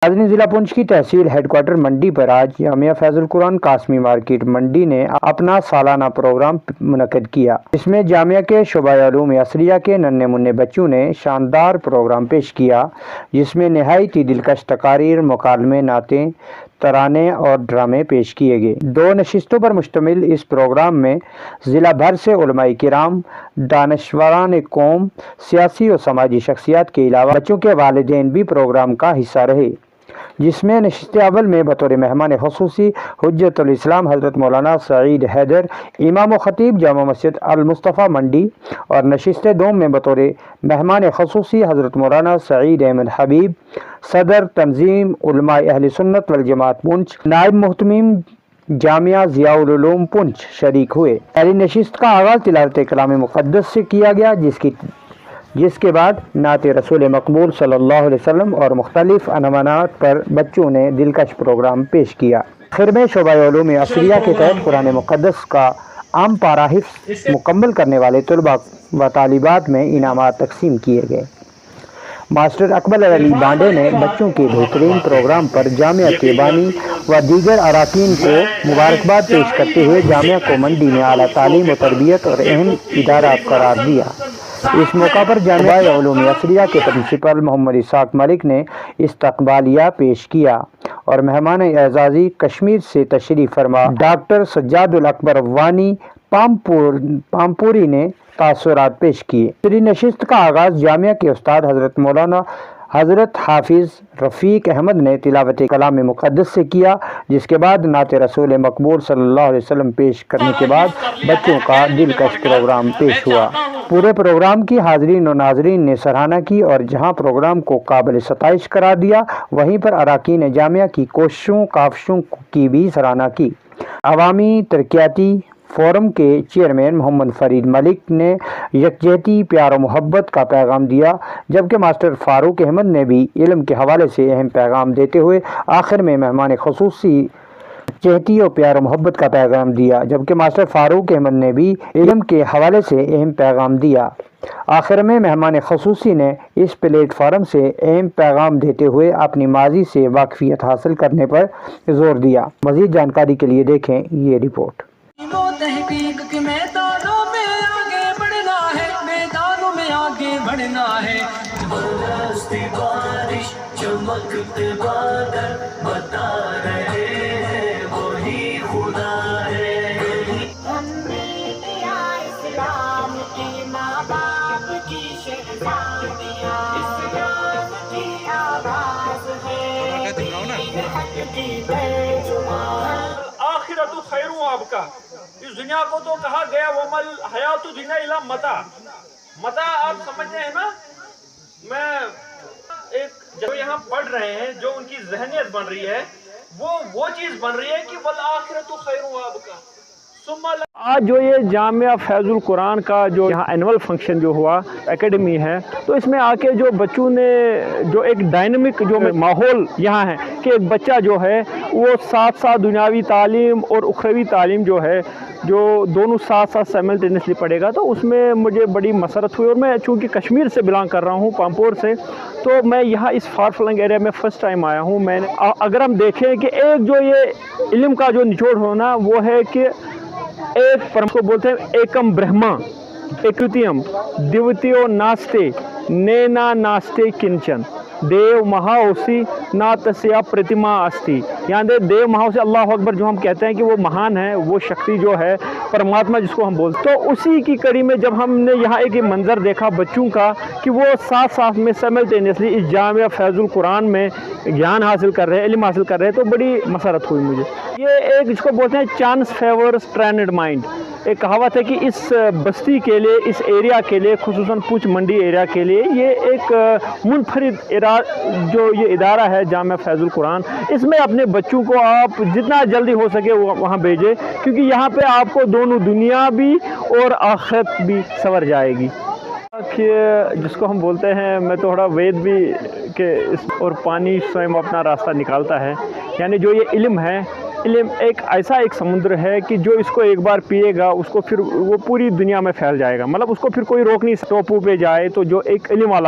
ناظرین، ضلع پونچھ کی تحصیل ہیڈ کوارٹر منڈی پر آج جامعہ فیض القرآن قاسمی مارکیٹ منڈی نے اپنا سالانہ پروگرام منعقد کیا، جس میں جامعہ کے شعبہ علوم عصریہ کے ننھے منھے بچوں نے شاندار پروگرام پیش کیا، جس میں نہایت ہی دلکش تقاریر، مکالمے، نعتیں، ترانے اور ڈرامے پیش کیے گئے۔ 2 نشستوں پر مشتمل اس پروگرام میں ضلع بھر سے علماء کرام، دانشوران قوم، سیاسی و سماجی شخصیات کے علاوہ بچوں کے والدین بھی پروگرام کا حصہ رہے، جس میں نشست اول میں بطور مہمان خصوصی حجت الاسلام حضرت مولانا سعید حیدر، امام و خطیب جامع مسجد المصطفیٰ منڈی، اور نشست دوم میں بطور مہمان خصوصی حضرت مولانا سعید احمد حبیب، صدر تنظیم علماء اہل سنت والجماعت پونچھ، نائب محتمم جامعہ ضیاء العلوم پونچھ شریک ہوئے۔ پہلی نشست کا آغاز تلاوت کلام مقدس سے کیا گیا، جس کے بعد نعت رسول مقبول صلی اللہ علیہ وسلم اور مختلف عنوانات پر بچوں نے دلکش پروگرام پیش کیا۔ آخر میں شعبہ علوم عصریہ کے تحت قرآن مقدس کا عام پارہ حفظ مکمل کرنے والے طلباء و طالبات میں انعامات تقسیم کیے گئے۔ ماسٹر اقبال علی بانڈے نے بچوں کے بہترین پروگرام پر جامعہ کے بانی و دیگر اراکین کو مبارکباد پیش کرتے ہوئے جامعہ کو منڈی میں اعلیٰ تعلیم و تربیت اور اہم ادارہ قرار دیا۔ اس موقع پر جامعہ علوم عصریہ کے پرنسپل محمد اسحاق ملک نے استقبالیہ پیش کیا اور مہمان اعزازی کشمیر سے تشریف فرما ڈاکٹر سجاد الاکبر وانی پامپوری نے تاثرات پیش کیے۔ دوسری نشست کا آغاز جامعہ کے استاد حضرت حافظ رفیق احمد نے تلاوت کلام مقدس سے کیا، جس کے بعد نعت رسول مقبول صلی اللہ علیہ وسلم پیش کرنے کے بعد بچوں کا دلکش پروگرام پیش ہوا۔ پورے پروگرام کی حاضرین و ناظرین نے سراہنا کی اور جہاں پروگرام کو قابل ستائش قرار دیا، وہیں پر اراکین جامعہ کی کوششوں کاوشوں کی بھی سراہنا کی۔ عوامی ترقیاتی فورم کے چیئرمین محمد فرید ملک نے یکجہتی، پیار و محبت کا پیغام دیا، جبکہ ماسٹر فاروق احمد نے بھی علم کے حوالے سے اہم پیغام دیتے ہوئے آخر میں مہمان خصوصی یکجہتی اور پیار و محبت کا پیغام دیا، جبکہ ماسٹر فاروق احمد نے بھی علم کے حوالے سے اہم پیغام دیا۔ آخر میں مہمان خصوصی نے اس پلیٹ فارم سے اہم پیغام دیتے ہوئے اپنی ماضی سے واقفیت حاصل کرنے پر زور دیا۔ مزید جانکاری کے لیے دیکھیں یہ رپورٹ۔ تحقیق کے میدانوں میں آگے بڑھنا ہے، میدانوں میں آگے بڑھنا ہے۔ برستی بارش چمکتے بادل بتا رہے ہیں وہی خدا ہے۔ ہم نے دیا اسلام کے ماں باپ کی شہزادیاں، اسلام کی آواز ہے حق کی ترجمان۔ آخرت خیر آپ کا، اس دنیا کو تو کہا گیا ومل حیات دنیا الا متاع آپ سمجھتے ہیں نا۔ میں ایک جو یہاں پڑھ رہے ہیں، جو ان کی ذہنیت بن رہی ہے، وہ چیز بن رہی ہے کہ والآخرت خیر آپ کا۔ آج جو یہ جامعہ فیض القرآن کا جو یہاں اینول فنکشن جو ہوا اکیڈمی ہے، تو اس میں آ کے جو بچوں نے جو ایک ڈائنمک جو ماحول یہاں ہے کہ ایک بچہ جو ہے وہ ساتھ ساتھ دنیاوی تعلیم اور اخروی تعلیم جو ہے جو دونوں ساتھ ساتھ سائملٹینیسلی پڑھے گا، تو اس میں مجھے بڑی مسرت ہوئی۔ اور میں چونکہ کشمیر سے بلانگ کر رہا ہوں، پامپور سے، تو میں یہاں اس فار فلنگ ایریا میں فرسٹ ٹائم آیا ہوں۔ میں نے اگر ہم دیکھیں کہ ایک جو یہ علم کا جو نچوڑ ہونا وہ ہے کہ ایک پرم کو بولتے ہیں ایکم برہما ایکتیم دیوتیو ناستے نینا ناستے کنچن دیو مہاوسی ناتسیا پرتما استی، یعنی دیو مہاوسی اللہ اکبر جو ہم کہتے ہیں کہ وہ مہان ہے، وہ شکتی جو ہے پرماتما جس کو ہم بولتے ہیں۔ تو اسی کی کڑی میں جب ہم نے یہاں ایک منظر دیکھا بچوں کا کہ وہ ساتھ ساتھ میں سائملٹینیسلی اس جامعہ فیض القرآن میں گیان حاصل کر رہے ہیں، علم حاصل کر رہے ہیں، تو بڑی مسرت ہوئی مجھے۔ یہ ایک جس کو بولتے ہیں چانس فیورز ٹرینڈ مائنڈ، ایک کہاوت ہے کہ اس بستی کے لیے، اس ایریا کے لیے، خصوصاً پونچھ منڈی ایریا کے لیے یہ ایک منفرد جو یہ ادارہ ہے جامعہ فیض القرآن، اس میں اپنے بچوں کو آپ جتنا جلدی ہو سکے وہاں بھیجیں، کیونکہ یہاں پہ آپ کو دونوں دنیا بھی اور آخرت بھی سنور جائے گی۔ کہ جس کو ہم بولتے ہیں، میں تھوڑا وید بھی کہ اور پانی سوئم اپنا راستہ نکالتا ہے، یعنی جو یہ علم ہے، علم ایک ایسا ایک سمندر ہے کہ جو اس کو ایک بار پیے گا اس کو پھر وہ پوری دنیا میں پھیل جائے گا، مطلب اس کو پھر کوئی روک نہیں سکتا، ٹوپو پہ جائے تو جو ایک علم والا ہو